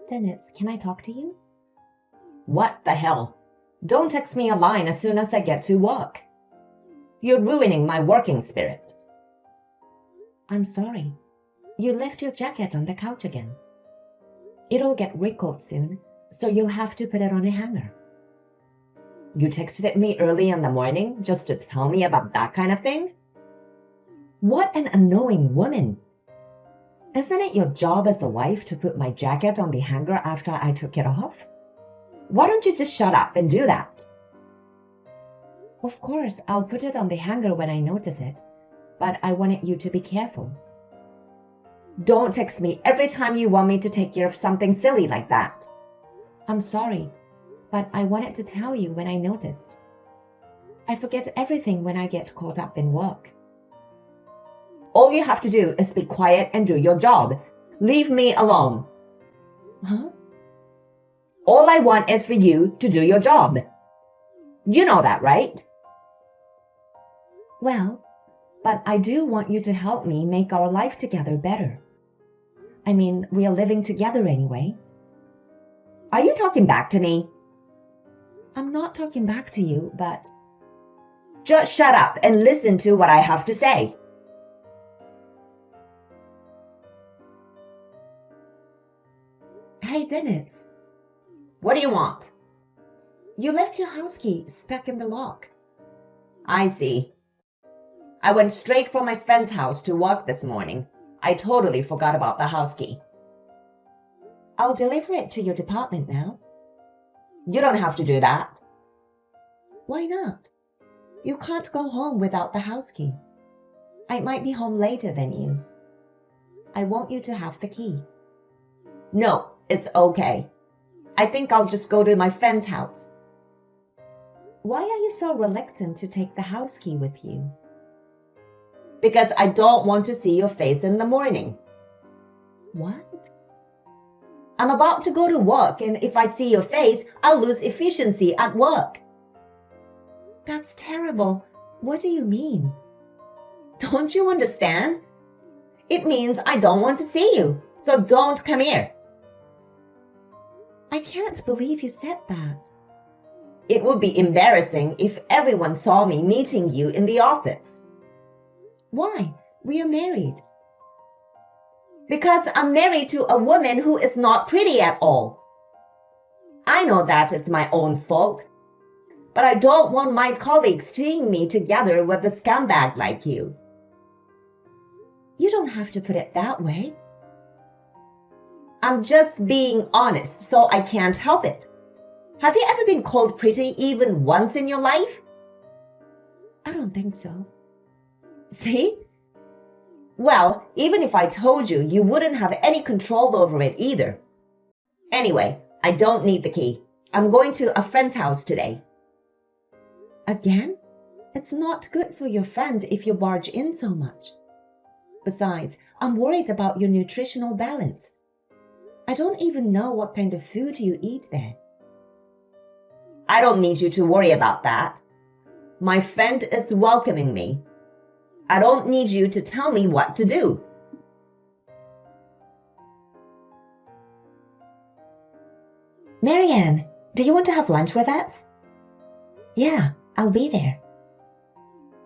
Dennis, can I talk to you? What the hell? Don't text me a line as soon as I get to work. You're ruining my working spirit. I'm sorry. You left your jacket on the couch again. It'll get wrinkled soon, so you'll have to put it on a hanger. You texted me early in the morning just to tell me about that kind of thing? What an annoying woman. Isn't it your job as a wife to put my jacket on the hanger after I took it off? Why don't you just shut up and do that? Of course, I'll put it on the hanger when I notice it, but I wanted you to be careful. Don't text me every time you want me to take care of something silly like that. I'm sorry, but I wanted to tell you when I noticed. I forget everything when I get caught up in work. All you have to do is be quiet and do your job. Leave me alone. Huh? All I want is for you to do your job. You know that, right? Well, but I do want you to help me make our life together better. I mean, we are living together anyway. Are you talking back to me? I'm not talking back to you, but... Just shut up and listen to what I have to say. Hey, Dennis. What do you want? You left your house key stuck in the lock. I see. I went straight from my friend's house to work this morning. I totally forgot about the house key. I'll deliver it to your department now. You don't have to do that. Why not? You can't go home without the house key. I might be home later than you. I want you to have the key. No, it's okay. I think I'll just go to my friend's house. Why are you so reluctant to take the house key with you? Because I don't want to see your face in the morning. What? I'm about to go to work, and if I see your face, I'll lose efficiency at work. That's terrible. What do you mean? Don't you understand? It means I don't want to see you, so don't come here. I can't believe you said that. It would be embarrassing if everyone saw me meeting you in the office. Why? We are married. Because I'm married to a woman who is not pretty at all. I know that it's my own fault, but I don't want my colleagues seeing me together with a scumbag like you. You don't have to put it that way. I'm just being honest, so I can't help it. Have you ever been called pretty even once in your life? I don't think so. See? Well, even if I told you, you wouldn't have any control over it either. Anyway, I don't need the key. I'm going to a friend's house today. Again? It's not good for your friend if you barge in so much. Besides, I'm worried about your nutritional balance. I don't even know what kind of food you eat there. I don't need you to worry about that. My friend is welcoming me. I don't need you to tell me what to do. Marianne, do you want to have lunch with us? Yeah, I'll be there.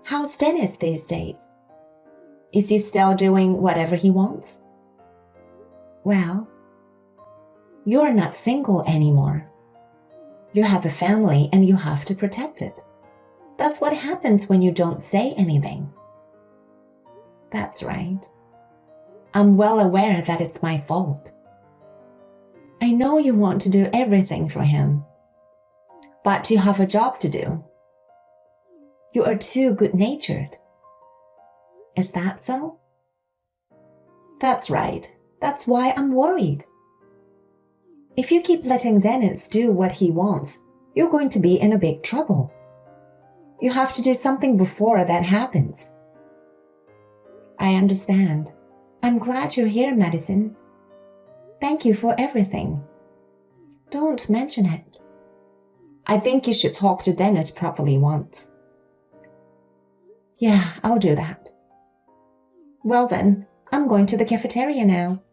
How's Dennis these days? Is he still doing whatever he wants? Well, you're not single anymore. You have a family and you have to protect it. That's what happens when you don't say anything. That's right. I'm well aware that it's my fault. I know you want to do everything for him, but you have a job to do. You are too good-natured. Is that so? That's right. That's why I'm worried. If you keep letting Dennis do what he wants, you're going to be in a big trouble. You have to do something before that happens. I understand. I'm glad you're here, Madison. Thank you for everything. Don't mention it. I think you should talk to Dennis properly once. Yeah, I'll do that. Well then, I'm going to the cafeteria now.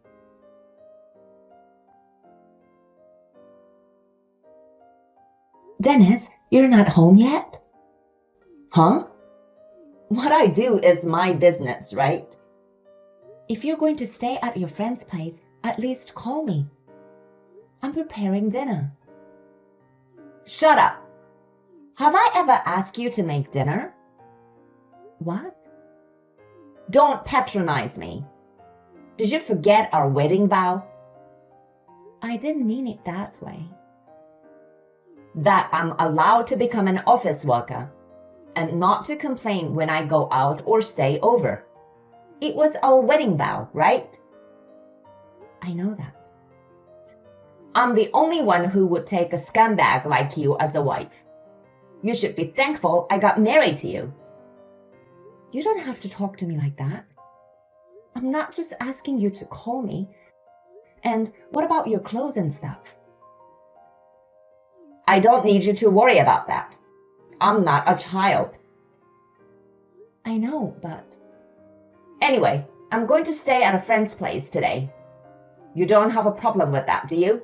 Dennis, you're not home yet? Huh? What I do is my business, right? If you're going to stay at your friend's place, at least call me. I'm preparing dinner. Shut up. Have I ever asked you to make dinner? What? Don't patronize me. Did you forget our wedding vow? I didn't mean it that way. That I'm allowed to become an office worker and not to complain when I go out or stay over. It was our wedding vow, right? I know that. I'm the only one who would take a scumbag like you as a wife. You should be thankful I got married to you. You don't have to talk to me like that. I'm not just asking you to call me. And what about your clothes and stuff? I don't need you to worry about that. I'm not a child. I know, but... Anyway, I'm going to stay at a friend's place today. You don't have a problem with that, do you?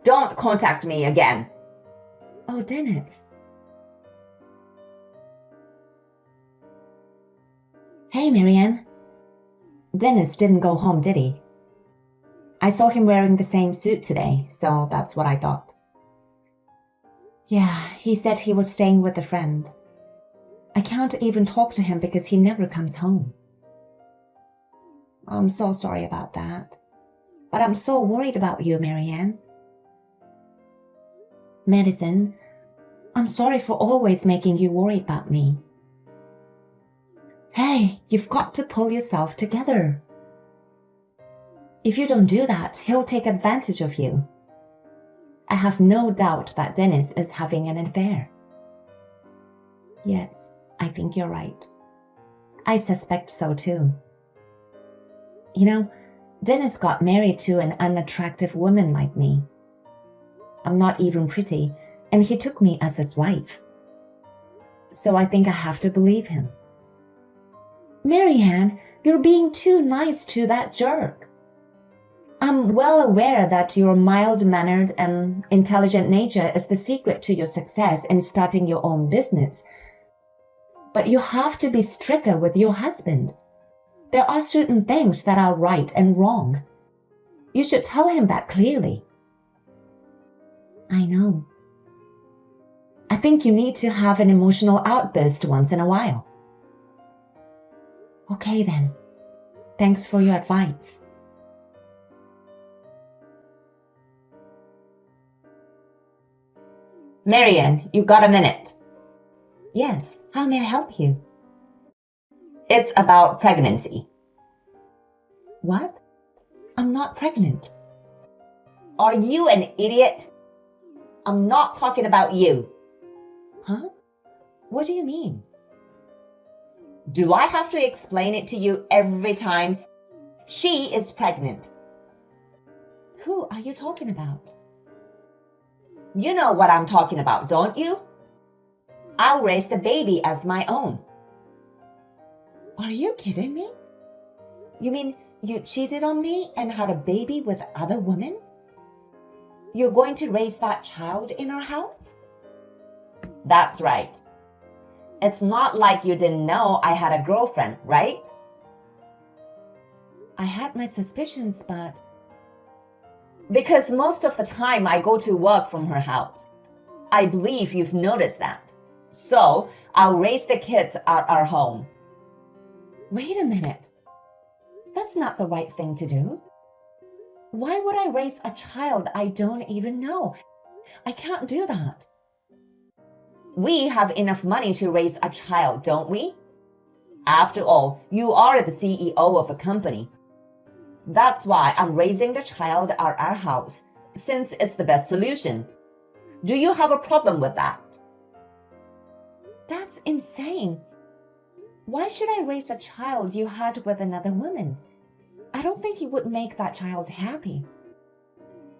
Don't contact me again. Oh, Dennis. Hey, Marianne. Dennis didn't go home, did he? I saw him wearing the same suit today, so that's what I thought. Yeah, he said he was staying with a friend. I can't even talk to him because he never comes home. I'm so sorry about that. But I'm so worried about you, Marianne. Madison, I'm sorry for always making you worry about me. Hey, you've got to pull yourself together. If you don't do that, he'll take advantage of you. I have no doubt that Dennis is having an affair. Yes, I think you're right. I suspect so too. You know, Dennis got married to an unattractive woman like me. I'm not even pretty, and he took me as his wife. So I think I have to believe him. Marianne, you're being too nice to that jerk. I'm well aware that your mild-mannered and intelligent nature is the secret to your success in starting your own business. But you have to be stricter with your husband. There are certain things that are right and wrong. You should tell him that clearly. I know. I think you need to have an emotional outburst once in a while. Okay then. Thanks for your advice. Marianne, you got a minute? Yes, how may I help you? It's about pregnancy. What? I'm not pregnant. Are you an idiot? I'm not talking about you. Huh? What do you mean? Do I have to explain it to you every time? She is pregnant. Who are you talking about? You know what I'm talking about, don't you? I'll raise the baby as my own. Are you kidding me? You mean you cheated on me and had a baby with other women? You're going to raise that child in our house? That's right. It's not like you didn't know I had a girlfriend, right? I had my suspicions, but... Because most of the time I go to work from her house. I believe you've noticed that. So I'll raise the kids at our home. Wait a minute. That's not the right thing to do. Why would I raise a child I don't even know? I can't do that. We have enough money to raise a child, don't we? After all, you are the CEO of a company. That's why I'm raising the child at our house, since it's the best solution. Do you have a problem with that? That's insane. Why should I raise a child you had with another woman? I don't think you would make that child happy.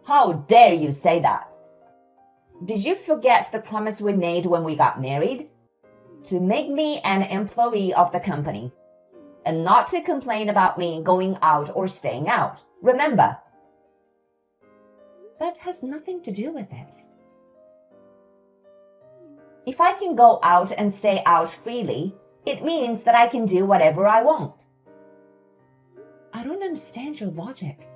How dare you say that? Did you forget the promise we made when we got married? To make me an employee of the company, and not to complain about me going out or staying out. Remember? That has nothing to do with this. If I can go out and stay out freely, it means that I can do whatever I want. I don't understand your logic.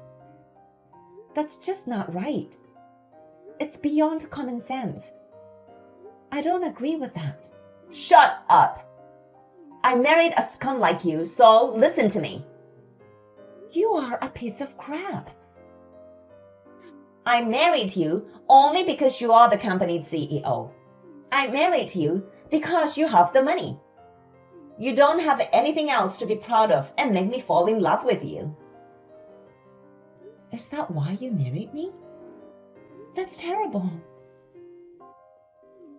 That's just not right. It's beyond common sense. I don't agree with that. Shut up! I married a scum like you, so listen to me. You are a piece of crap. I married you only because you are the company's CEO. I married you because you have the money. You don't have anything else to be proud of and make me fall in love with you. Is that why you married me? That's terrible.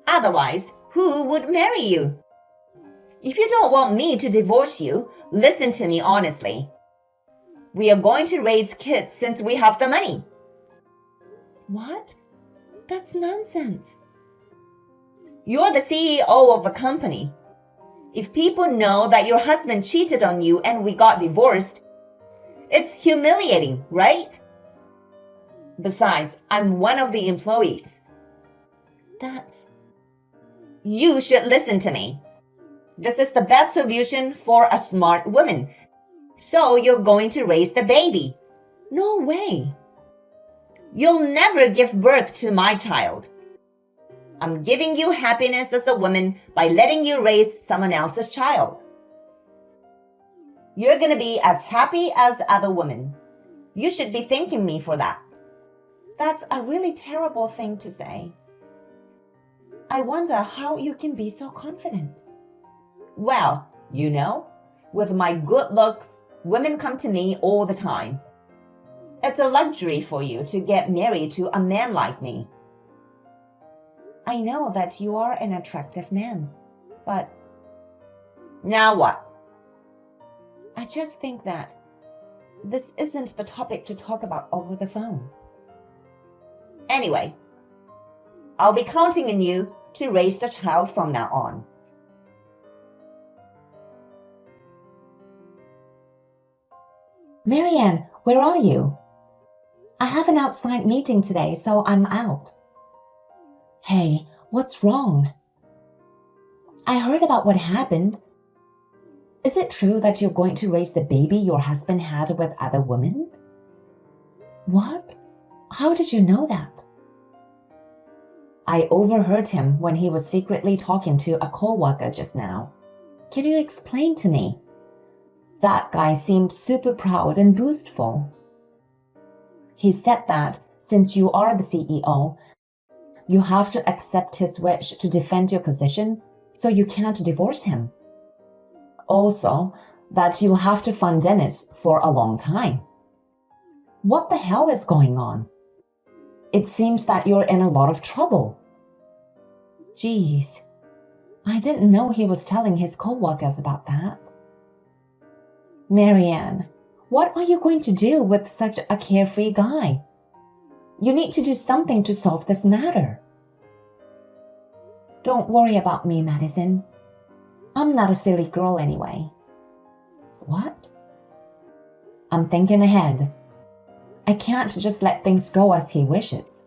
Otherwise, who would marry you? If you don't want me to divorce you, listen to me honestly. We are going to raise kids since we have the money. What? That's nonsense. You're the CEO of a company. If people know that your husband cheated on you and we got divorced, it's humiliating, right? Besides, I'm one of the employees. You should listen to me. This is the best solution for a smart woman. So you're going to raise the baby. No way. You'll never give birth to my child. I'm giving you happiness as a woman by letting you raise someone else's child. You're going to be as happy as other women. You should be thanking me for that. That's a really terrible thing to say. I wonder how you can be so confident. Well, you know, with my good looks, women come to me all the time. It's a luxury for you to get married to a man like me. I know that you are an attractive man, but... Now what? I just think that this isn't the topic to talk about over the phone. Anyway, I'll be counting on you to raise the child from now on. Marianne, where are you? I have an outside meeting today, so I'm out. Hey, what's wrong? I heard about what happened. Is it true that you're going to raise the baby your husband had with other women? What? How did you know that? I overheard him when he was secretly talking to a co-worker just now. Can you explain to me? That guy seemed super proud and boastful. He said that since you are the CEO, you have to accept his wish to defend your position, so you can't divorce him. Also, that you'll have to fund Dennis for a long time. What the hell is going on? It seems that you're in a lot of trouble. Geez, I didn't know he was telling his co-workers about that. Marianne, what are you going to do with such a carefree guy? You need to do something to solve this matter. Don't worry about me, Madison. I'm not a silly girl anyway. What? I'm thinking ahead. I can't just let things go as he wishes.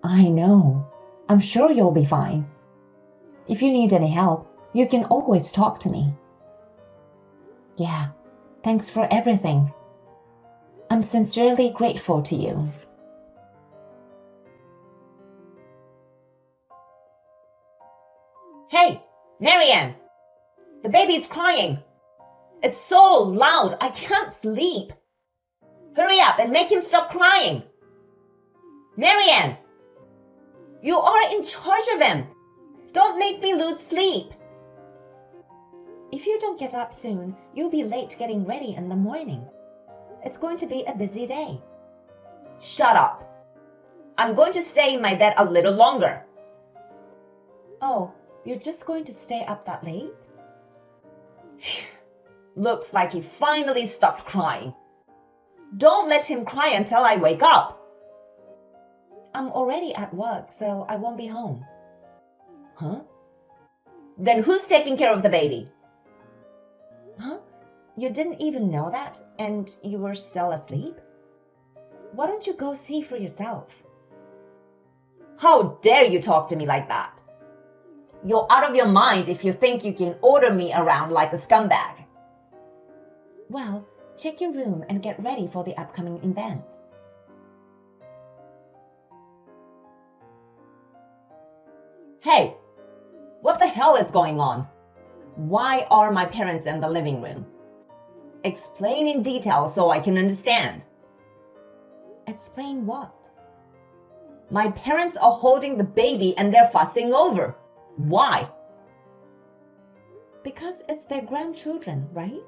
I know. I'm sure you'll be fine. If you need any help, you can always talk to me. Yeah, thanks for everything. I'm sincerely grateful to you. Hey, Marianne! The baby's crying. It's so loud, I can't sleep. Hurry up and make him stop crying. Marianne! You are in charge of him. Don't make me lose sleep. If you don't get up soon, you'll be late getting ready in the morning. It's going to be a busy day. Shut up. I'm going to stay in my bed a little longer. Oh, you're just going to stay up that late? Looks like he finally stopped crying. Don't let him cry until I wake up. I'm already at work, so I won't be home. Huh? Then who's taking care of the baby? Huh? You didn't even know that, and you were still asleep? Why don't you go see for yourself? How dare you talk to me like that? You're out of your mind if you think you can order me around like a scumbag. Well, check your room and get ready for the upcoming event. Hey, what the hell is going on? Why are my parents in the living room? Explain in detail so I can understand. Explain what? My parents are holding the baby and they're fussing over. Why? Because it's their grandchildren, right?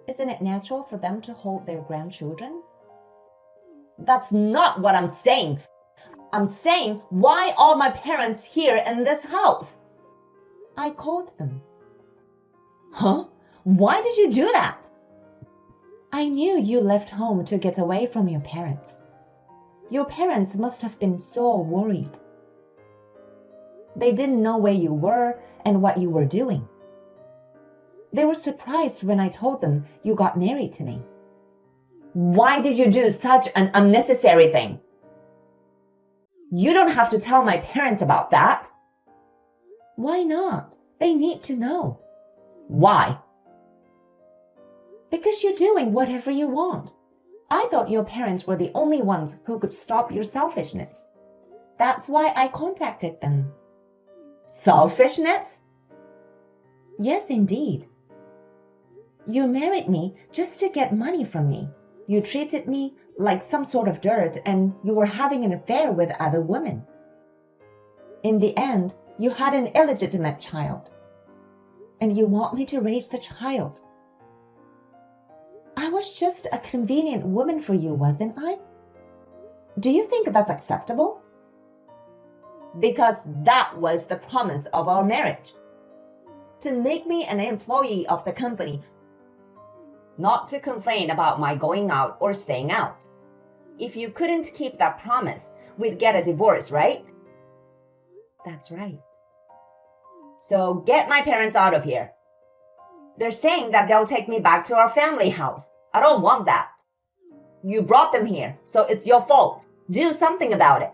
Isn't it natural for them to hold their grandchildren? That's not what I'm saying. I'm saying, why are my parents here in this house? I called them. Huh? Why did you do that? I knew you left home to get away from your parents. Your parents must have been so worried. They didn't know where you were and what you were doing. They were surprised when I told them you got married to me. Why did you do such an unnecessary thing? You don't have to tell my parents about that. Why not? They need to know. Why? Because you're doing whatever you want. I thought your parents were the only ones who could stop your selfishness. That's why I contacted them. Selfishness? Yes, indeed. You married me just to get money from me. You treated me like some sort of dirt and you were having an affair with other women. In the end, you had an illegitimate child. And you want me to raise the child. I was just a convenient woman for you, wasn't I? Do you think that's acceptable? Because that was the promise of our marriage. To make me an employee of the company, not to complain about my going out or staying out. If you couldn't keep that promise, we'd get a divorce, right? That's right. So get my parents out of here. They're saying that they'll take me back to our family house. I don't want that. You brought them here, so it's your fault. Do something about it.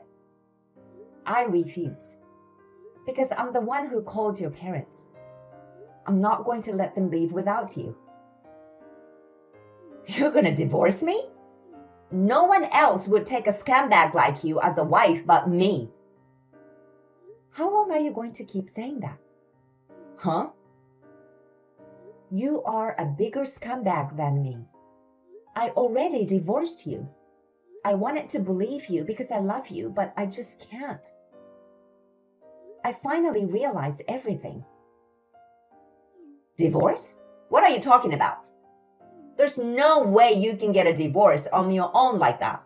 I refuse. Because I'm the one who called your parents. I'm not going to let them leave without you. You're gonna divorce me? No one else would take a scumbag like you as a wife but me. How long are you going to keep saying that? Huh? You are a bigger scumbag than me. I already divorced you. I wanted to believe you because I love you, but I just can't. I finally realized everything. Divorce? What are you talking about? There's no way you can get a divorce on your own like that.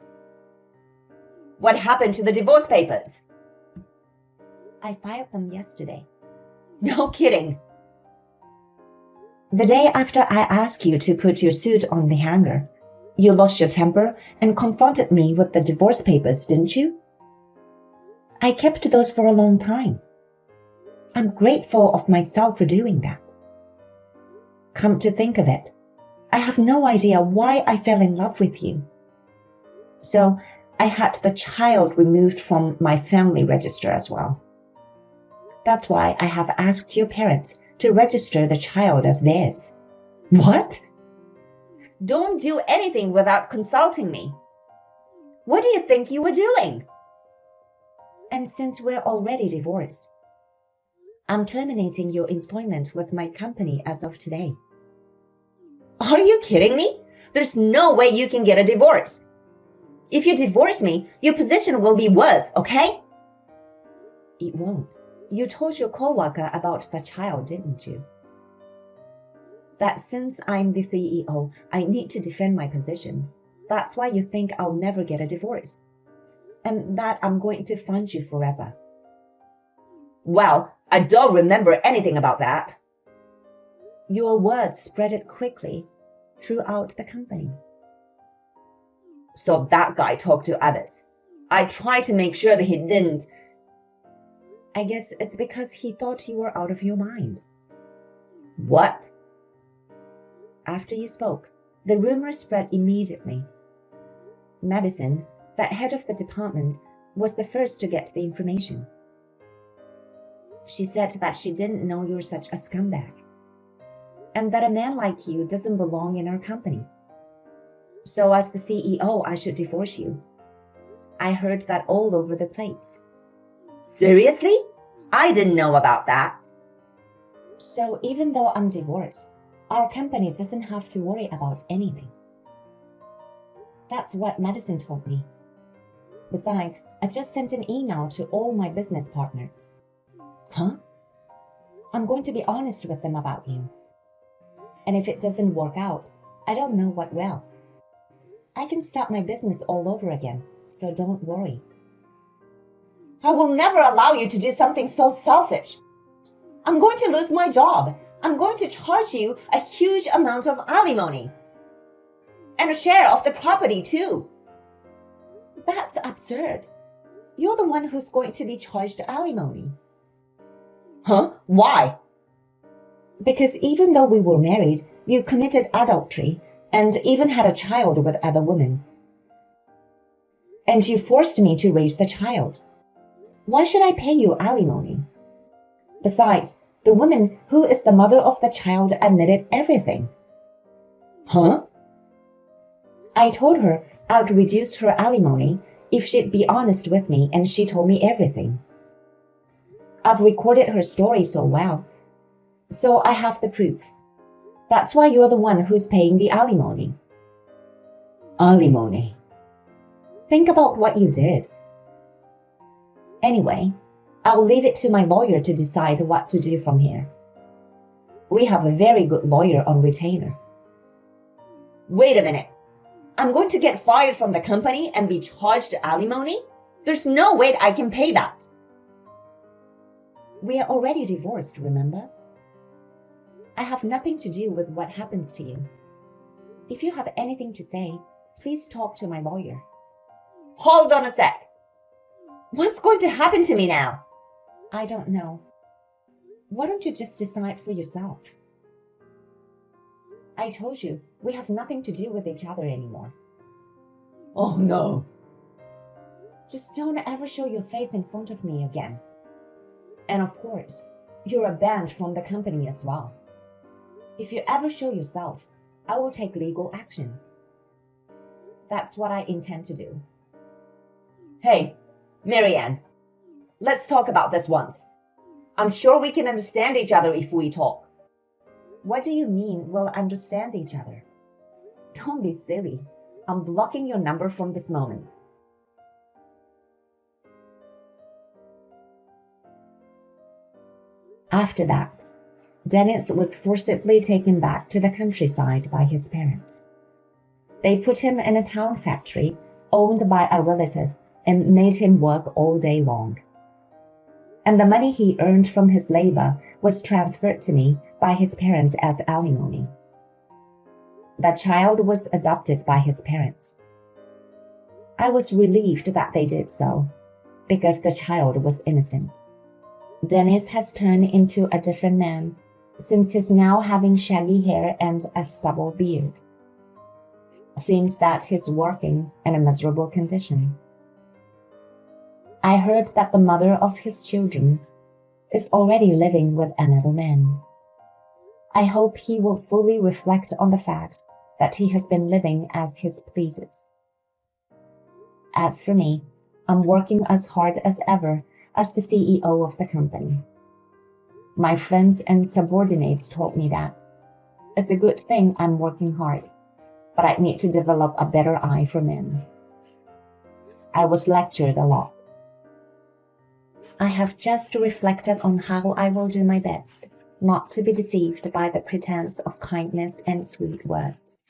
What happened to the divorce papers? I filed them yesterday. No kidding. The day after I asked you to put your suit on the hanger, you lost your temper and confronted me with the divorce papers, didn't you? I kept those for a long time. I'm grateful of myself for doing that. Come to think of it, I have no idea why I fell in love with you. So I had the child removed from my family register as well. That's why I have asked your parents to register the child as theirs. What? Don't do anything without consulting me. What do you think you were doing? And since we're already divorced, I'm terminating your employment with my company as of today. Are you kidding me? There's no way you can get a divorce. If you divorce me, your position will be worse, okay? It won't. You told your coworker about the child, didn't you? That since I'm the CEO, I need to defend my position. That's why you think I'll never get a divorce. And that I'm going to fund you forever. Well, I don't remember anything about that. Your words spread it quickly throughout the company. So that guy talked to others. I tried to make sure that he didn't. I guess it's because he thought you were out of your mind. What? After you spoke, the rumor spread immediately. Madison, that head of the department, was the first to get the information. She said that she didn't know you're such a scumbag, and that a man like you doesn't belong in our company. So as the CEO, I should divorce you. I heard that all over the place. Seriously? I didn't know about that. So even though I'm divorced, our company doesn't have to worry about anything. That's what Madison told me. Besides, I just sent an email to all my business partners. Huh? I'm going to be honest with them about you. And if it doesn't work out, I don't know what will. I can start my business all over again, so don't worry. I will never allow you to do something so selfish. I'm going to lose my job. I'm going to charge you a huge amount of alimony. And a share of the property, too. That's absurd. You're the one who's going to be charged alimony. Huh? Why? Because even though we were married, you committed adultery and even had a child with other women. And you forced me to raise the child. Why should I pay you alimony? Besides, the woman who is the mother of the child admitted everything. Huh? I told her I'd reduce her alimony if she'd be honest with me, and she told me everything. I've recorded her story so well, so I have the proof. That's why you're the one who's paying the alimony. Alimony. Think about what you did. Anyway, I'll leave it to my lawyer to decide what to do from here. We have a very good lawyer on retainer. Wait a minute. I'm going to get fired from the company and be charged alimony? There's no way I can pay that. We are already divorced, remember? I have nothing to do with what happens to you. If you have anything to say, please talk to my lawyer. Hold on a sec. What's going to happen to me now? I don't know. Why don't you just decide for yourself? I told you, we have nothing to do with each other anymore. Oh no. Just don't ever show your face in front of me again. And of course, you're banned from the company as well. If you ever show yourself, I will take legal action. That's what I intend to do. Hey, Marianne, let's talk about this once. I'm sure we can understand each other if we talk. What do you mean we'll understand each other? Don't be silly. I'm blocking your number from this moment. After that, Dennis was forcibly taken back to the countryside by his parents. They put him in a town factory owned by a relative and made him work all day long. And the money he earned from his labor was transferred to me by his parents as alimony. The child was adopted by his parents. I was relieved that they did so, because the child was innocent. Dennis has turned into a different man, since he's now having shaggy hair and a stubble beard. Seems that he's working in a miserable condition. I heard that the mother of his children is already living with another man. I hope he will fully reflect on the fact that he has been living as he pleases. As for me, I'm working as hard as ever as the CEO of the company. My friends and subordinates told me that. It's a good thing I'm working hard, but I need to develop a better eye for men. I was lectured a lot. I have just reflected on how I will do my best not to be deceived by the pretense of kindness and sweet words.